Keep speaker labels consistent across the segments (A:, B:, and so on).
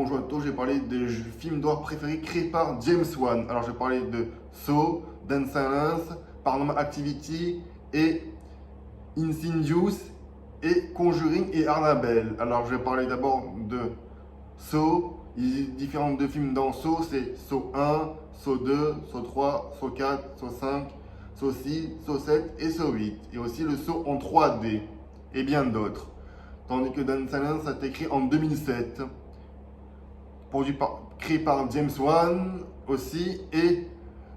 A: bonjour à tous, je vais parler des films d'horreur préférés créés par James Wan. Alors je vais parler de Saw, Dead Silence, Paranormal Activity et Insidious et Conjuring et Annabelle. Alors je vais parler d'abord de Saw. Il y a différents de films dans Saw, c'est Saw 1, Saw 2, Saw 3, Saw 4, Saw 5, Saw 6, Saw 7 et Saw 8. Et aussi le Saw en 3D et bien d'autres. Tandis que Dead Silence a été écrit en 2007, créé par James Wan aussi, et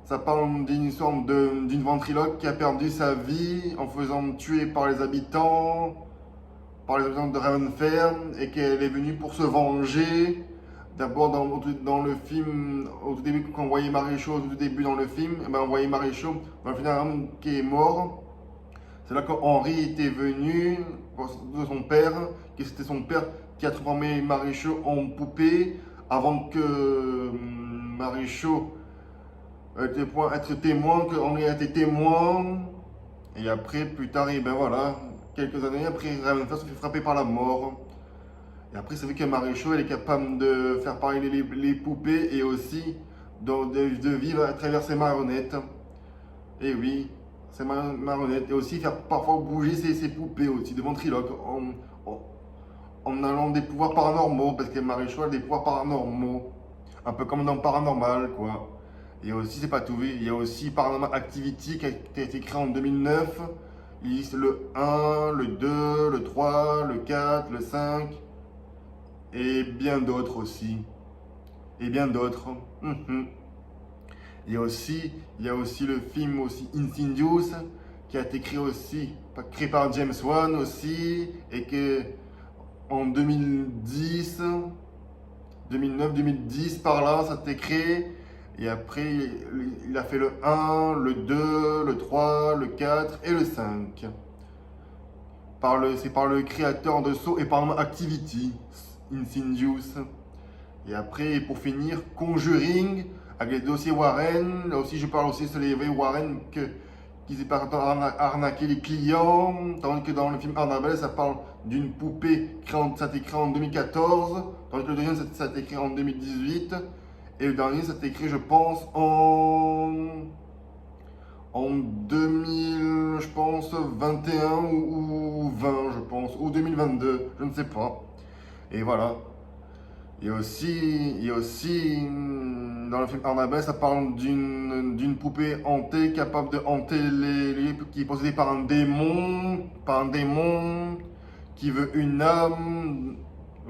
A: ça parle d'une histoire d'une ventriloque qui a perdu sa vie en faisant tuer par les habitants de Ravenfern, et qu'elle est venue pour se venger. D'abord dans le film, au tout début, quand on voyait Maréchaux, au tout début dans le film, on voyait Maréchaux dans le film qui est mort. C'est là qu'Henri était venu de son père, que c'était son père qui a transformé Maréchaux en poupée avant que Maréchaux être témoin, qu'Henri a été témoin. Et après, plus tard, et ben voilà, quelques années après, Ravenfern se fait frapper par la mort. Et après, c'est vrai que Maréchaux, elle est capable de faire parler les poupées et aussi de vivre à travers ses marionnettes. Et oui, ses marionnettes. Et aussi faire parfois bouger ses poupées aussi, de ventriloque, en allant des pouvoirs paranormaux, parce que Maréchaux a des pouvoirs paranormaux. Un peu comme dans Paranormal, quoi. Et aussi, c'est pas tout, il y a aussi Paranormal Activity qui a été créé en 2009. Il liste le 1, le 2, le 3, le 4, le 5 et bien d'autres aussi. Et bien d'autres. Il y a aussi le film aussi Insidious qui a été créé par James Wan aussi, et que en 2010, 2009-2010 par là, ça a été créé. Et après, il a fait le 1, le 2, le 3, le 4 et le 5. C'est par le créateur de Saw et par Activity, Insidious. Et après, pour finir, Conjuring, avec les dossiers Warren. Là aussi, je parle aussi sur les Warren qui s'est arnaquer les clients. Tandis que dans le film Annabelle, ça parle d'une poupée, ça a été créé en 2014. Tandis que le deuxième, ça a été créé en 2018. Et le dernier, ça a été créé, je pense, en 2000, je pense, 21 ou 20, je pense, ou 2022, je ne sais pas. Et voilà. Et aussi, dans le film Annabelle, ça parle d'une poupée hantée capable de hanter qui est possédée par un démon, qui veut une âme.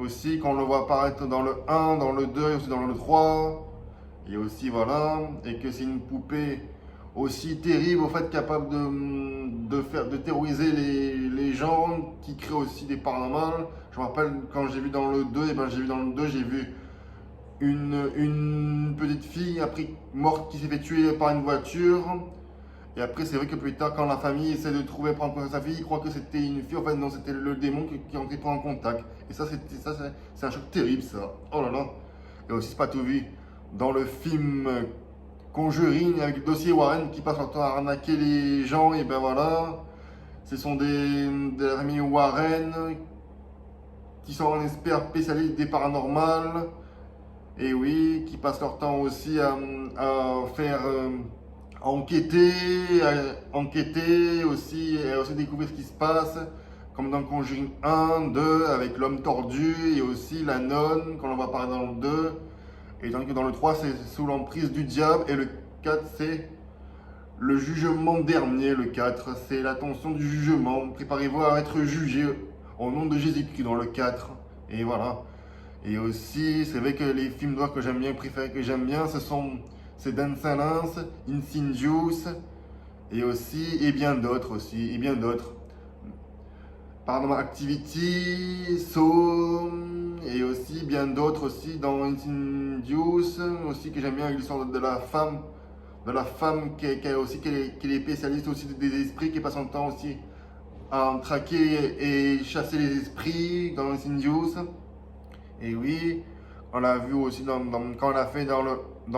A: Aussi, qu'on le voit apparaître dans le 1, dans le 2 et aussi dans le 3. Et aussi, voilà. Et que c'est une poupée aussi terrible, au fait, capable de terroriser les gens, qui crée aussi des paranormales. Je me rappelle, quand j'ai vu dans le 2, j'ai vu une petite fille après morte qui s'est fait tuer par une voiture. Et après, c'est vrai que plus tard, quand la famille essaie de prendre sa fille, ils croient que c'était une fille. En fait, non, c'était le démon qui est entré en contact. Et ça, c'est un choc terrible, ça. Oh là là. Et aussi, c'est pas tout vu. Dans le film Conjuring, avec le dossier Warren qui passe leur temps à arnaquer les gens, et ben voilà. Ce sont des amis Warren qui sont un expert spécialiste des paranormales. Et oui, qui passent leur temps aussi à faire. Enquêter aussi, et aussi découvrir ce qui se passe, comme dans Conjuring 1, 2, avec l'homme tordu, et aussi la nonne, qu'on va apparaître dans le 2, et tandis que dans le 3, c'est sous l'emprise du diable, et le 4, c'est le jugement dernier, le 4, c'est l'attention du jugement, préparez-vous à être jugé au nom de Jésus-Christ dans le 4, et voilà. Et aussi, c'est vrai que les films d'horreur que j'aime bien, préférés que j'aime bien, c'est Dead Silence, Insidious, et bien d'autres aussi, et bien d'autres. Paranormal Activity, Saw, et aussi bien d'autres aussi dans Insidious, aussi que j'aime bien, l'histoire de la femme qui est spécialiste aussi des esprits, qui passe son temps aussi à traquer et chasser les esprits dans Insidious. Et oui, on l'a vu aussi quand on l'a fait dans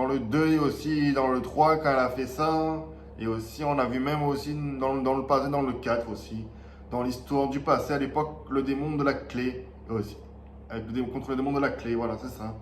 A: le 2 et aussi dans le 3 quand elle a fait ça. Et aussi, on a vu même aussi dans le passé, dans le 4 aussi. Dans l'histoire du passé, à l'époque, le démon de la clé. Aussi. Contre le démon de la clé, voilà, c'est ça.